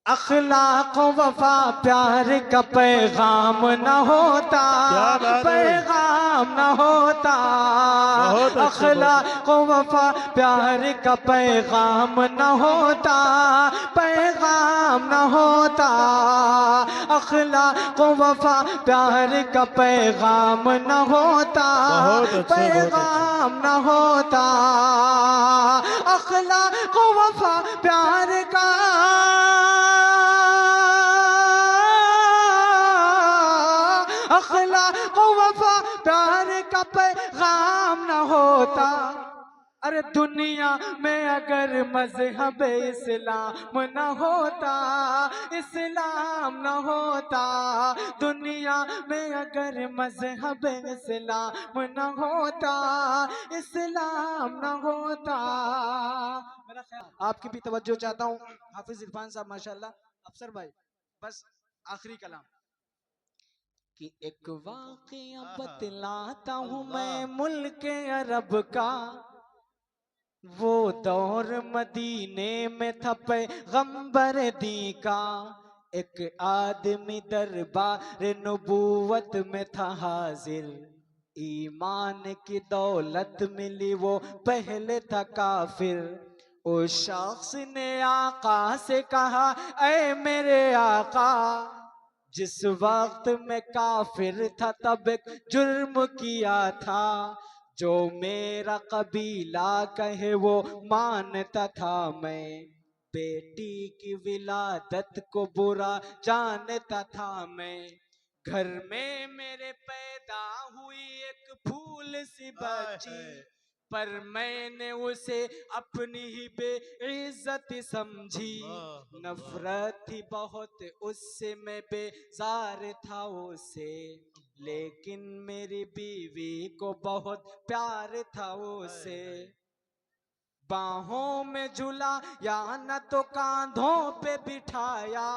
अखलाक वफा प्यार का पैगाम न होता, पैगाम न होता। अखलाक वफा प्यार का पैगाम न होता, पैगाम न होता। अखलाक वफा प्यार का पैगाम न होता, पैगाम न होता। अखलाक वफा प्यार का अखलाक वफा प्यार का पैगाम न होता। अरे दुनिया में अगर मजहब इस्लाम न होता, इस्लाम न होता। दुनिया में अगर मजहब इस्लाम न होता, इस्लाम न होता। मेरा ख्याल आपकी भी तवज्जो चाहता हूँ। हाफिज इरफान साहब माशाल्लाह, अफसर भाई, बस आखिरी कलाम कि एक वाक़या बतलाता हूँ मैं मुल्क अरब का। वो दौर मदीने में था पैगंबर दी का। एक आदमी दरबार नबूवत में था हाजिर। ईमान की दौलत मिली वो पहले था काफिर। उस शख्स ने आका से कहा, ऐ मेरे आका, जिस वक्त मैं काफिर था तब एक जुर्म किया था। जो मेरा कबीला कहे वो मानता था मैं। बेटी की विलादत को बुरा जानता था मैं। घर में मेरे पैदा हुई एक फूल सी बच्ची, पर मैंने उसे अपनी ही बेइज्जत समझी। नफरत थी बहुत उससे, मैं बेजार था उसे, लेकिन मेरी बीवी को बहुत प्यार था उसे। बाहों में झूला या न तो कांधों पे बिठाया,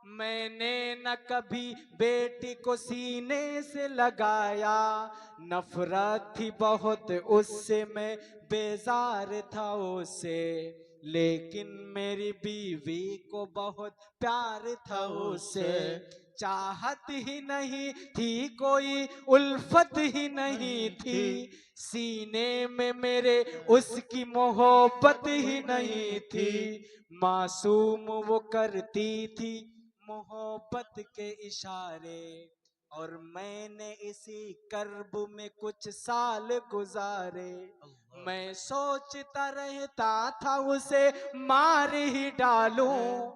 मैंने न कभी बेटी को सीने से लगाया। नफरत थी बहुत उससे, मैं बेजार था उससे, लेकिन मेरी बीवी को बहुत प्यार था उससे। चाहत ही नहीं थी कोई, उल्फत ही नहीं थी, सीने में मेरे उसकी मोहब्बत ही नहीं थी। मासूम वो करती थी मोहब्बत के इशारे, और मैंने इसी कर्ब में कुछ साल गुजारे। मैं सोचता रहता था उसे मार ही डालूं,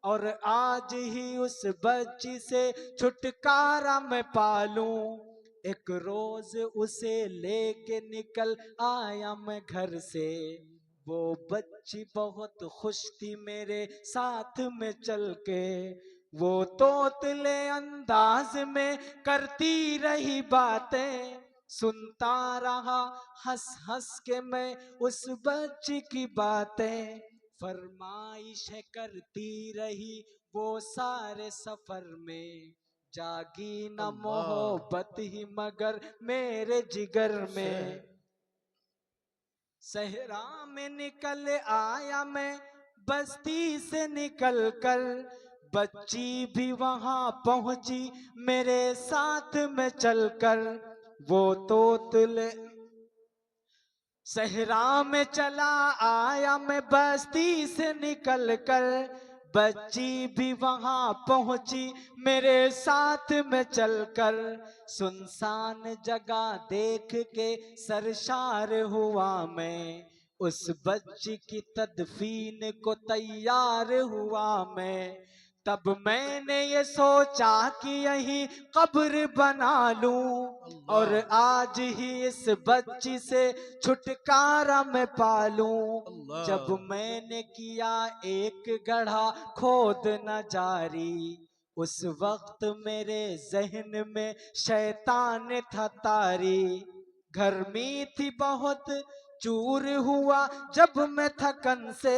और आज ही उस बच्ची से छुटकारा मैं पालूं। एक रोज उसे लेके निकल आया मैं घर से। वो बच्ची बहुत खुश थी मेरे साथ में चल के। वो तोतले अंदाज में करती रही बातें, सुनता रहा हंस हंस के मैं उस बच्ची की बातें। फरमाइश करती रही वो सारे सफर में, जागी न मोहब्बत ही मगर मेरे जिगर में। सहरा में निकल आया मैं बस्ती से निकल कर, बच्ची भी वहां पहुंची मेरे साथ में चलकर। वो तोतले सहरा में चला आया मैं बस्ती से निकल कर, बच्ची भी वहां पहुंची मेरे साथ में चलकर। सुनसान जगह देख के सरशार हुआ मैं, उस बच्ची की तदफीन को तैयार हुआ मैं। तब मैंने ये सोचा कि यही कब्र बना लूं, और आज ही इस बच्ची से छुटकारा मैं पालूं। जब मैंने किया एक गड्ढा खोद न जारी, उस वक्त मेरे जहन में शैतान था तारी। गर्मी थी बहुत, चूर हुआ जब मैं थकन से,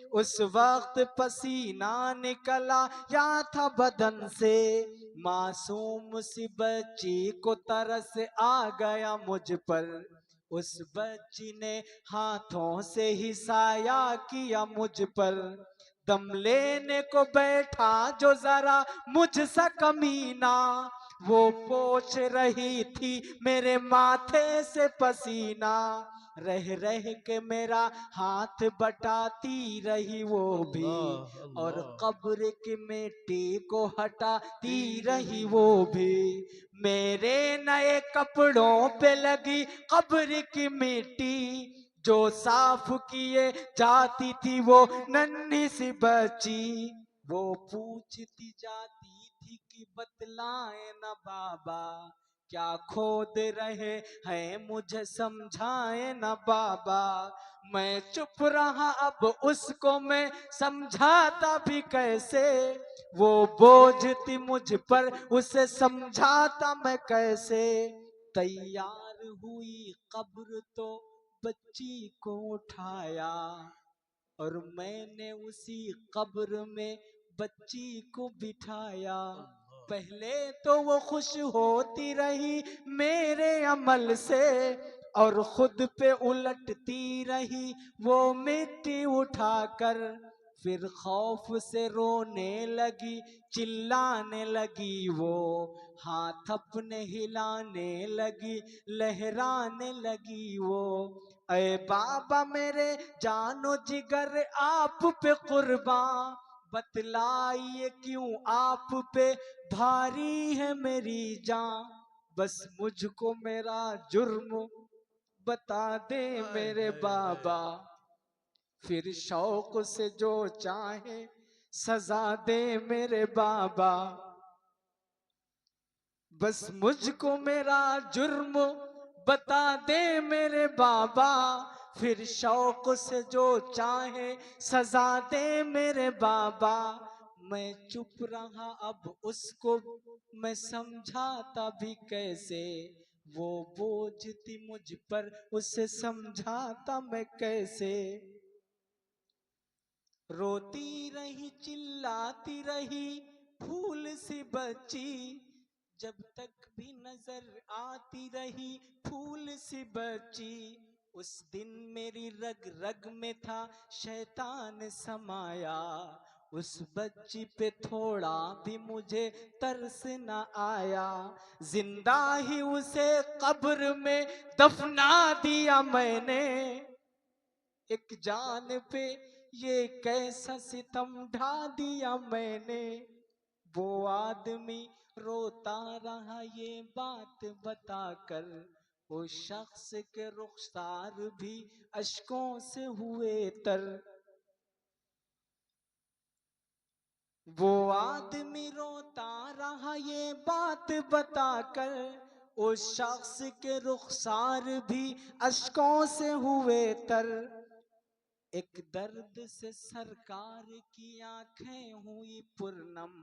उस वक्त पसीना निकला या था बदन से। मासूम सी बच्ची को तरस आ गया मुझ पर, उस बच्ची ने हाथों से ही साया किया मुझ पर। दम लेने को बैठा जो जरा मुझसा कमीना, वो पोंछ रही थी मेरे माथे से पसीना। रह रह के मेरा हाथ बटाती रही वो भी, अल्लाह और अल्लाह। कब्र की मिट्टी को हटाती रही वो भी। मेरे नए कपड़ों पे लगी कब्र की मिट्टी, जो साफ किए जाती थी वो नन्ही सी बच्ची। वो पूछती जाती थी कि बतलाए ना बाबा, क्या खोद रहे हैं मुझे समझाए ना बाबा। मैं चुप रहा, अब उसको मैं समझाता भी कैसे, वो बोझ थी मुझ पर उसे समझाता मैं कैसे। तैयार हुई कब्र तो बच्ची को उठाया, और मैंने उसी कब्र में बच्ची को बिठाया। पहले तो वो खुश होती रही मेरे अमल से, और खुद पे उलटती रही वो मिट्टी उठाकर। फिर खौफ से रोने लगी, चिल्लाने लगी वो, हाथ अपने हिलाने लगी, लहराने लगी वो। अरे बाबा मेरे जानो जिगर आप पे कुर्बान, बतलाइए क्यों आप पे भारी है मेरी जान। बस मुझको मेरा जुर्म बता दे मेरे बाबा, फिर शौक से जो चाहे सजा दे मेरे बाबा। बस मुझको मेरा जुर्म बता दे मेरे बाबा, फिर शौक से जो चाहे सजा दे मेरे बाबा। मैं चुप रहा, अब उसको मैं समझाता भी कैसे, वो बोझ थी मुझ पर उसे समझाता मैं कैसे। रोती रही चिल्लाती रही फूल सी बच्ची, जब तक भी नजर आती रही फूल सी बच्ची। उस दिन मेरी रग रग में था शैतान समाया, उस बच्ची पे थोड़ा भी मुझे तरस न आया। जिंदा ही उसे कब्र में दफना दिया मैंने, एक जान पे ये कैसा सितम ढा दिया मैंने। वो आदमी रोता रहा ये बात बताकर, उस शख्स के रुखसार भी अश्कों से हुए तर। वो आदमी रोता रहा ये बात बताकर, उस शख्स के रुखसार भी अश्कों से हुए तर। एक दर्द से सरकार की आंखें हुई पुरनम,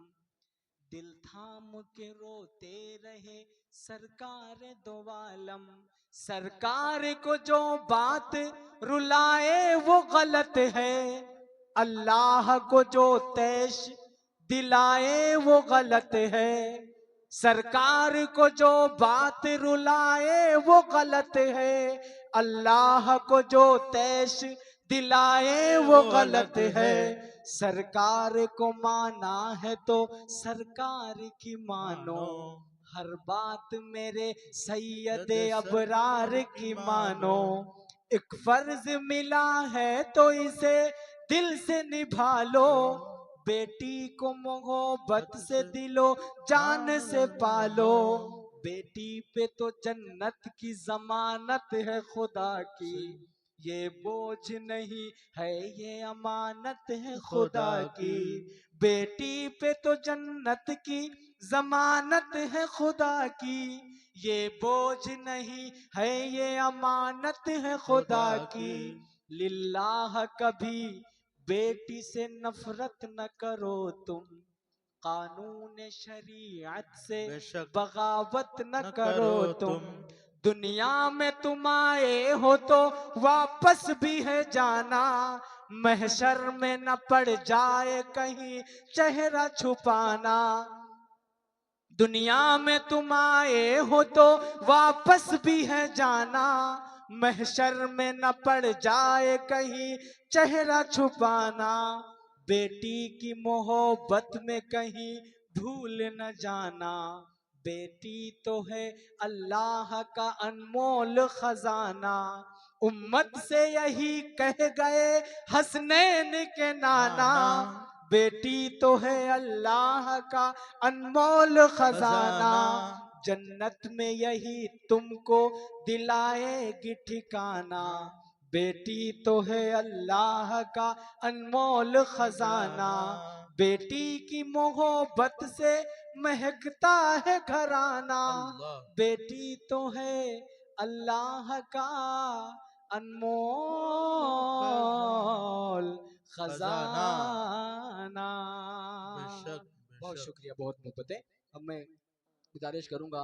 दिल थाम के रोते रहे सरकार दो आलम। सरकार को जो बात रुलाए वो गलत है, अल्लाह को जो तैश दिलाए वो गलत है। सरकार को जो बात रुलाए वो गलत है, अल्लाह को जो तैश दिलाए वो गलत है। सरकार को माना है तो सरकार की मानो, हर बात मेरे सैयद अबरार की मानो। एक फर्ज मिला है तो इसे दिल से निभा लो, बेटी को मोहब्बत से दिलो जान से पालो। बेटी पे तो जन्नत की जमानत है खुदा की, ये बोझ नहीं है ये अमानत है खुदा की। बेटी पे तो जन्नत की जमानत है खुदा की, ये बोझ नहीं है ये अमानत है खुदा की। लिल्लाह कभी बेटी से नफरत न करो तुम, कानून शरीयत से बेशक बगावत न न करो करो तुम। तुम। दुनिया में तुम आए हो तो वापस भी है जाना, महशर में न पड़ जाए कहीं चेहरा छुपाना। दुनिया में तुम आए हो तो वापस भी है जाना, महशर में न पड़ जाए कहीं चेहरा छुपाना। बेटी की मोहब्बत में कहीं भूल न जाना। बेटी तो है अल्लाह का अनमोल खजाना। उम्मत से यही कह गए हसनैन के नाना। नाना बेटी तो है अल्लाह का अनमोल खजाना। खजाना जन्नत में यही तुमको दिलाएगी ठिकाना। बेटी तो है अल्लाह का अनमोल खजाना। खजाना बेटी की मोहब्बत से महकता है घराना। अल्लाह बेटी तो है अल्लाह का अनमोल खजाना खजाना। बेशक बहुत बेशक शुक्रिया, बहुत मोहब्बत है। अब मैं गुजारिश करूंगा